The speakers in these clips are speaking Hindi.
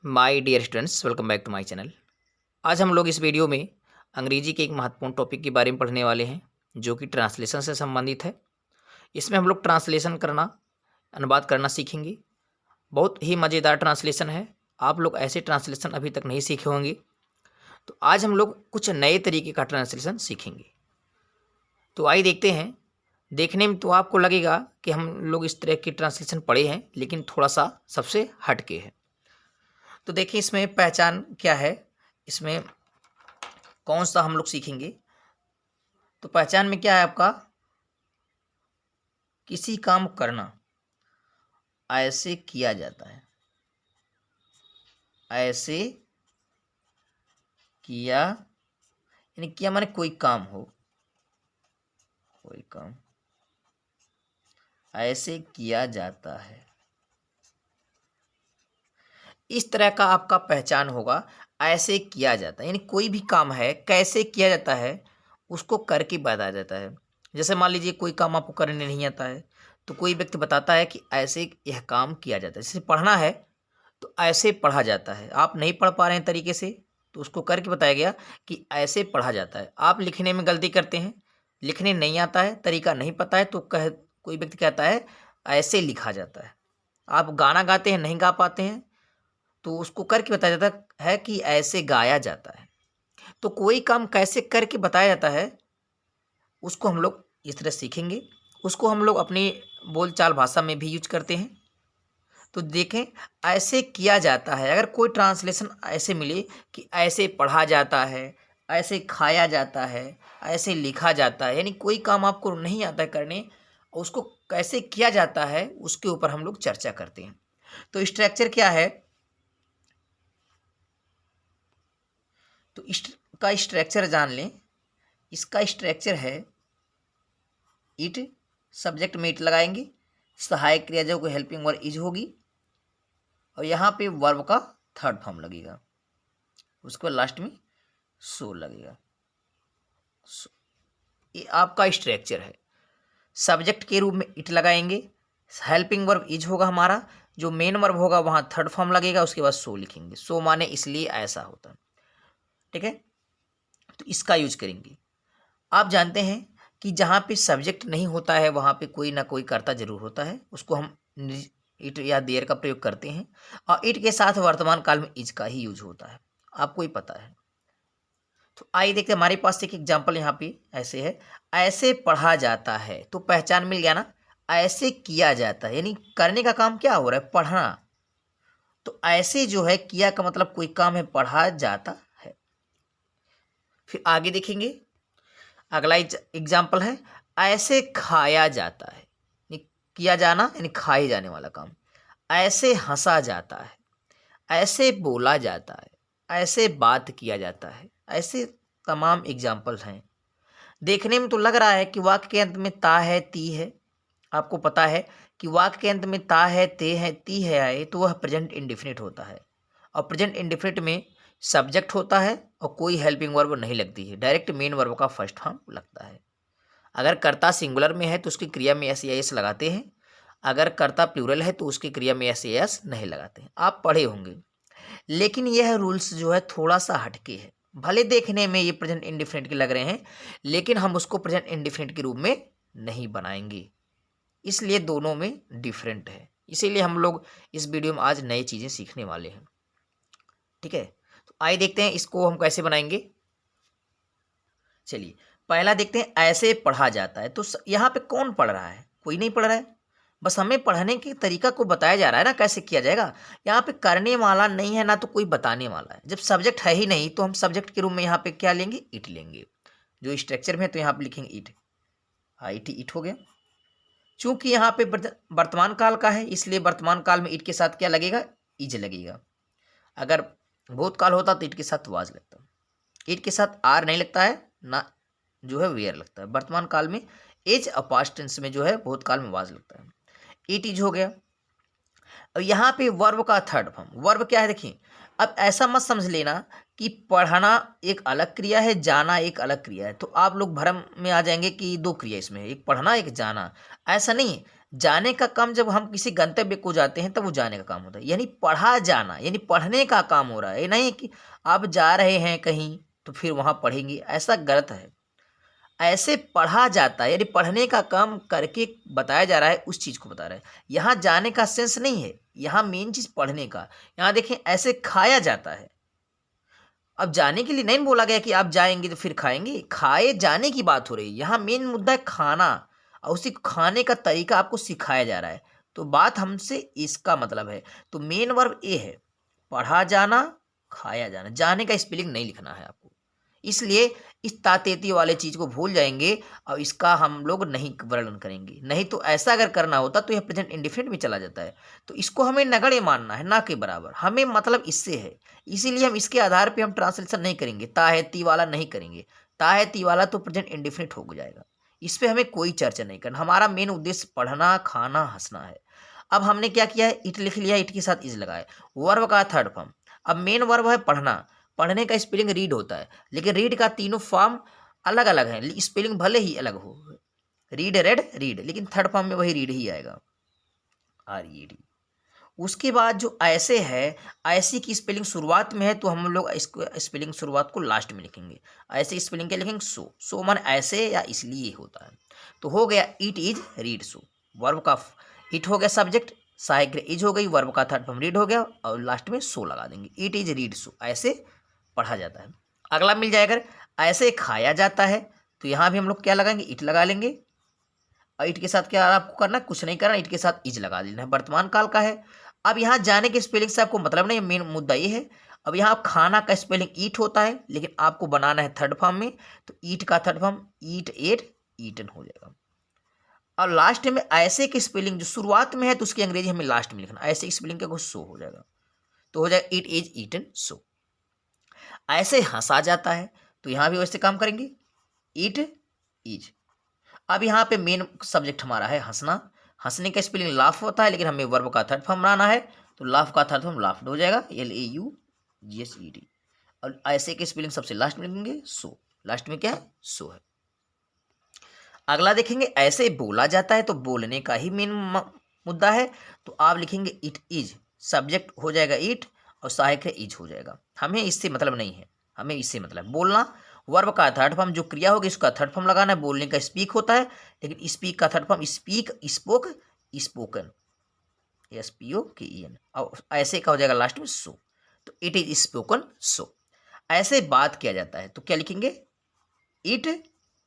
My dear students, welcome back to my channel. आज हम लोग इस वीडियो में अंग्रेजी के एक महत्वपूर्ण टॉपिक के बारे में पढ़ने वाले हैं जो कि ट्रांसलेशन से संबंधित है। इसमें हम लोग ट्रांसलेशन करना, अनुवाद करना सीखेंगे। बहुत ही मज़ेदार ट्रांसलेशन है। आप लोग ऐसे ट्रांसलेशन अभी तक नहीं सीखे होंगे, तो आज हम लोग कुछ नए तरीके का ट्रांसलेशन सीखेंगे। तो आइए देखते हैं। देखने में तो आपको लगेगा कि हम लोग इस तरह की ट्रांसलेशन पढ़े हैं, लेकिन थोड़ा सा सबसे हटके है। तो देखिए, इसमें पहचान क्या है, इसमें कौन सा हम लोग सीखेंगे। तो पहचान में क्या है आपका, किसी काम को करना, ऐसे किया जाता है, ऐसे किया, यानी किया माने कोई काम हो, कोई काम ऐसे किया जाता है। इस तरह का आपका पहचान होगा। ऐसे किया जाता है यानी कोई भी काम है कैसे किया जाता है उसको करके बताया जाता है। जैसे मान लीजिए कोई काम आपको करने नहीं आता है, तो कोई व्यक्ति बताता है कि ऐसे यह काम किया जाता है। जैसे पढ़ना है तो ऐसे पढ़ा जाता है। आप नहीं पढ़ पा रहे हैं तरीके से, तो उसको करके बताया गया कि ऐसे पढ़ा जाता है। आप लिखने में गलती करते हैं, लिखने नहीं आता है, तरीका नहीं पता है, तो कोई व्यक्ति कहता है ऐसे लिखा जाता है। आप गाना गाते हैं, नहीं गा पाते हैं, तो उसको करके बताया जाता है कि ऐसे गाया जाता है। तो कोई काम कैसे करके बताया जाता है उसको हम लोग इस तरह सीखेंगे। उसको हम लोग अपनी बोलचाल भाषा में भी यूज करते हैं। तो देखें, ऐसे किया जाता है। अगर कोई ट्रांसलेशन ऐसे मिले कि ऐसे पढ़ा जाता है, ऐसे खाया जाता है, ऐसे लिखा जाता है, यानी कोई काम आपको नहीं आता है करने, उसको कैसे किया जाता है उसके ऊपर हम लोग चर्चा करते हैं। तो स्ट्रक्चर क्या है, तो इसका स्ट्रक्चर जान लें। इसका स्ट्रक्चर है इट, सब्जेक्ट में इट लगाएंगे, सहायक क्रिया जो कोई हेल्पिंग वर्ब इज होगी, और यहाँ पे वर्ब का थर्ड फॉर्म लगेगा, उसके बाद लास्ट में सो लगेगा। ये आपका स्ट्रक्चर है। सब्जेक्ट के रूप में इट लगाएंगे, हेल्पिंग वर्ब इज होगा हमारा, जो मेन वर्ब होगा वहाँ थर्ड फॉर्म लगेगा, उसके बाद सो लिखेंगे। सो माने इसलिए ऐसा होता है, ठीक है। तो इसका यूज करेंगे। आप जानते हैं कि जहाँ पे सब्जेक्ट नहीं होता है वहाँ पे कोई ना कोई कर्ता जरूर होता है, उसको हम इट या देयर का प्रयोग करते हैं, और इट के साथ वर्तमान काल में इज का ही यूज होता है, आपको ही पता है। तो आइए देखते हैं, हमारे पास एक एग्जाम्पल यहाँ पे ऐसे है, ऐसे पढ़ा जाता है। तो पहचान मिल गया ना, ऐसे किया जाता है यानी करने का काम क्या हो रहा है, पढ़ना। तो ऐसे जो है किया का मतलब कोई काम है, पढ़ा जाता है। फिर आगे देखेंगे, अगला एग्जाम्पल है, ऐसे खाया जाता है, किया जाना यानी खाए जाने वाला काम। ऐसे हंसा जाता है, ऐसे बोला जाता है, ऐसे बात किया जाता है। ऐसे तमाम एग्जाम्पल्स हैं। देखने में तो लग रहा है कि वाक्य के अंत में ता है, ती है। आपको पता है कि वाक्य के अंत में ता है, ते है, ती है आए तो वह प्रेजेंट इंडिफिनिट होता है, और प्रेजेंट इंडिफिनिट में सब्जेक्ट होता है और कोई हेल्पिंग वर्ब नहीं लगती है, डायरेक्ट मेन वर्ब का फर्स्ट फॉर्म लगता है। अगर कर्ता सिंगुलर में है तो उसकी क्रिया में एस या एस लगाते हैं, अगर कर्ता प्लूरल है तो उसकी क्रिया में एस या एस नहीं लगाते हैं। आप पढ़े होंगे, लेकिन यह रूल्स जो है थोड़ा सा हटके है। भले देखने में ये प्रेजेंट इंडिफिनिट के लग रहे हैं, लेकिन हम उसको प्रेजेंट इंडिफिनिट के रूप में नहीं बनाएंगे, इसलिए दोनों में डिफरेंट है। इसीलिए हम लोग इस वीडियो में आज नई चीज़ें सीखने वाले हैं, ठीक है। तो आइए देखते हैं इसको हम कैसे बनाएंगे। चलिए पहला देखते हैं, ऐसे पढ़ा जाता है। तो यहाँ पे कौन पढ़ रहा है, कोई नहीं पढ़ रहा है, बस हमें पढ़ने के तरीका को बताया जा रहा है ना, कैसे किया जाएगा। यहाँ पे करने वाला नहीं है ना, तो कोई बताने वाला है। जब सब्जेक्ट है ही नहीं तो हम सब्जेक्ट के रूप में यहाँ पे क्या लेंगे, इट लेंगे। जो स्ट्रक्चर में है तो यहाँ पे लिखेंगे इट। हाँ, इट हो गया। चूंकि यहाँ पे वर्तमान काल का है, इसलिए वर्तमान काल में इट के साथ क्या लगेगा, इज लगेगा। अगर भूतकाल होता तो इट के साथ वाज लगता। इट के साथ आर नहीं लगता है ना, जो है वेयर लगता है। वर्तमान काल में एज और पास्ट टेंस में जो है भूतकाल में वाज लगता है। इट इज हो गया। अब यहाँ पे वर्ब का थर्ड फॉर्म, वर्ब क्या है देखिए। अब ऐसा मत समझ लेना कि पढ़ना एक अलग क्रिया है, जाना एक अलग क्रिया है, तो आप लोग भ्रम में आ जाएंगे कि दो क्रिया इसमें है, एक पढ़ना एक जाना। ऐसा नहीं है। जाने का काम जब हम किसी गंतव्य को जाते हैं तब वो जाने का काम होता है, यानी पढ़ा जाना यानी पढ़ने का काम हो रहा है। ये नहीं कि आप जा रहे हैं कहीं तो फिर वहाँ पढ़ेंगे, ऐसा गलत है। ऐसे पढ़ा जाता है यानी पढ़ने का काम करके बताया जा रहा है, उस चीज़ को बता रहा है। यहाँ जाने का सेंस नहीं है, यहाँ मेन चीज़ पढ़ने का। यहाँ देखें ऐसे खाया जाता है, अब जाने के लिए नहीं बोला गया कि आप जाएंगे तो फिर खाएंगे, खाए जाने की बात हो रही है। यहाँ मेन मुद्दा है खाना, और उसी खाने का तरीका आपको सिखाया जा रहा है। तो बात हमसे इसका मतलब है। तो मेन वर्ब ए है, पढ़ा जाना, खाया जाना। जाने का स्पेलिंग नहीं लिखना है आपको, इसलिए इस तातेती वाले चीज़ को भूल जाएंगे और इसका हम लोग नहीं वर्णन करेंगे। नहीं तो ऐसा अगर करना होता तो यह प्रेजेंट इंडिफिनिट में चला जाता है। तो इसको हमें नगण्य मानना है, ना के बराबर। हमें मतलब इससे है, इसीलिए हम इसके आधार पे हम ट्रांसलेशन नहीं करेंगे। ता है ती वाला नहीं करेंगे। ता है ती वाला तो प्रेजेंट इंडिफिनिट हो जाएगा। इस पर हमें कोई चर्चा नहीं करना। हमारा मेन उद्देश्य पढ़ना, खाना, हंसना है। अब हमने क्या किया है, इट लिख लिया, इट के साथ इज लगाए। वर्ब का थर्ड फॉर्म, अब मेन वर्ब है पढ़ना। पढ़ने का स्पेलिंग रीड होता है, लेकिन रीड का तीनों फॉर्म अलग अलग है, स्पेलिंग भले ही अलग हो। रीड, रेड, रीड, लेकिन थर्ड फॉर्म में वही रीड ही आएगा, RED। उसके बाद जो ऐसे है, ऐसी की स्पेलिंग शुरुआत में है तो हम लोग इसको स्पेलिंग शुरुआत को लास्ट में लिखेंगे। ऐसे स्पेलिंग क्या लिखेंगे, सो मन ऐसे या इसलिए होता है। तो हो गया it is read so. Verb का इट हो गया सब्जेक्ट, सहायक इज हो गई, वर्ब का थर्ड फॉर्म रीड हो गया, और लास्ट में सो लगा देंगे। इट इज रीड सो, ऐसे पढ़ा जाता है। अगला मिल जाएगा, ऐसे खाया जाता है, तो यहाँ भी हम लोग क्या लगाएंगे, इट लगा लेंगे। और इट के साथ क्या आपको करना, कुछ नहीं करना, इट के साथ इज लगा देना है, वर्तमान काल का है। अब यहाँ जाने के स्पेलिंग से आपको मतलब नहीं, मेन मुद्दा ये है। अब यहाँ खाना का स्पेलिंग ईट होता है, लेकिन आपको बनाना है थर्ड फॉर्म में, तो ईट का थर्ड फॉर्म ईट, एट, ईटन हो जाएगा। और लास्ट में ऐसे की स्पेलिंग जो शुरुआत में है तो उसकी अंग्रेजी हमें लास्ट में लिखना। ऐसे स्पेलिंग का सो हो जाएगा, तो हो जाएगा इट इज ईटन सो। ऐसे हंसा जाता है, तो यहाँ भी वैसे काम करेंगे, इट इज। अब यहाँ पे मेन सब्जेक्ट हमारा है हंसना। हंसने का स्पेलिंग लाफ होता है, लेकिन हमें वर्ब का थर्ड फॉर्म बनाना है, तो लाफ का थर्ड फॉर्म लाफ्ड हो जाएगा, LAUGHED। और ऐसे के स्पेलिंग सबसे लास्ट में लिखेंगे, सो। लास्ट में क्या है, सो है। अगला देखेंगे, ऐसे बोला जाता है, तो बोलने का ही मेन मुद्दा है, तो आप लिखेंगे इट इज। सब्जेक्ट हो जाएगा इट, और सहायक है इज हो जाएगा। हमें इससे मतलब नहीं है, हमें इससे मतलब बोलना। वर्ब का थर्ड फॉर्म जो क्रिया होगी उसका थर्ड फॉर्म लगाना है। बोलने का स्पीक होता है, लेकिन स्पीक का third form speak, spoke, spoken, SPOKEN। और ऐसे का हो जाएगा लास्ट में सो, तो इट इज स्पोकन सो। ऐसे बात किया जाता है, तो क्या लिखेंगे, इट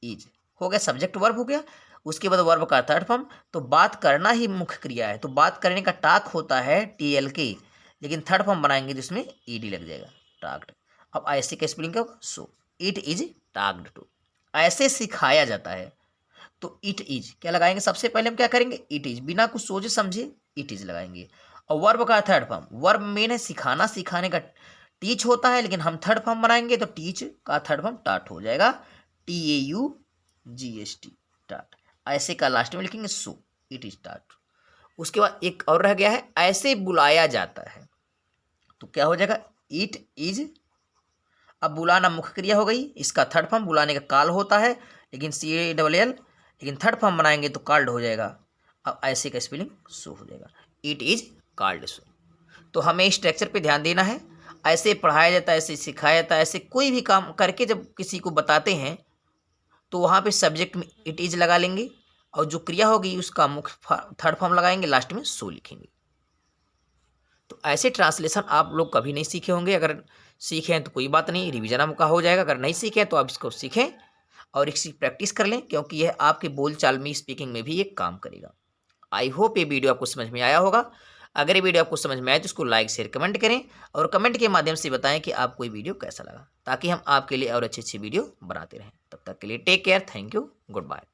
इज। हो गया सब्जेक्ट वर्ब हो गया। उसके बाद वर्ब का थर्ड फॉर्म, तो बात करना ही मुख्य क्रिया है, तो बात करने का टाक होता है TLK, लेकिन थर्ड फॉर्म बनाएंगे तो इसमें ED लग जाएगा, टाक्ड। अब ऐसे का स्पेलिंग क्या होगा, so. It is talked to. ऐसे सिखाया जाता है, तो इट इज क्या लगाएंगे, सबसे पहले हम क्या करेंगे, इट इज, बिना कुछ सोचे समझे इट इज लगाएंगे। और वर्ब का थर्ड फॉर्म, वर्ब मेन है सिखाना, सिखाने का टीच होता है, लेकिन हम थर्ड फॉर्म बनाएंगे तो टीच का थर्ड फॉर्म टाट हो जाएगा, TAUGST, टाट। ऐसे का लास्ट में लिखेंगे सो, इट इज टाट। उसके बाद एक और रह गया है, ऐसे बुलाया जाता है, तो क्या हो जाएगा, इट इज। अब बुलाना मुख्य क्रिया हो गई, इसका थर्ड फॉर्म बुलाने का काल होता है, लेकिन CALL, लेकिन थर्ड फॉर्म बनाएंगे तो कॉल्ड हो जाएगा। अब ऐसे का स्पेलिंग सो हो जाएगा, इट इज कॉल्ड सो। तो हमें स्ट्रक्चर पे ध्यान देना है। ऐसे पढ़ाया जाता है, ऐसे सिखाया जाता है, ऐसे कोई भी काम करके जब किसी को बताते हैं तो वहाँ पे सब्जेक्ट में इट इज लगा लेंगे, और जो क्रिया होगी उसका मुख्य थर्ड फॉर्म लगाएंगे, लास्ट में सो लिखेंगे। तो ऐसे ट्रांसलेशन आप लोग कभी नहीं सीखे होंगे। अगर सीखे हैं तो कोई बात नहीं, रिवीजन का हो जाएगा। अगर नहीं सीखे तो आप इसको सीखें और इसकी प्रैक्टिस कर लें, क्योंकि यह आपके बोलचाल में, स्पीकिंग में भी ये काम करेगा। आई होप ये वीडियो आपको समझ में आया होगा। अगर ये वीडियो आपको समझ में आए तो इसको लाइक, शेयर, कमेंट करें, और कमेंट के माध्यम से बताएं कि आपको ये वीडियो कैसा लगा, ताकि हम आपके लिए और अच्छी अच्छी वीडियो बनाते रहें। तब तक के लिए take care, thank you, good bye.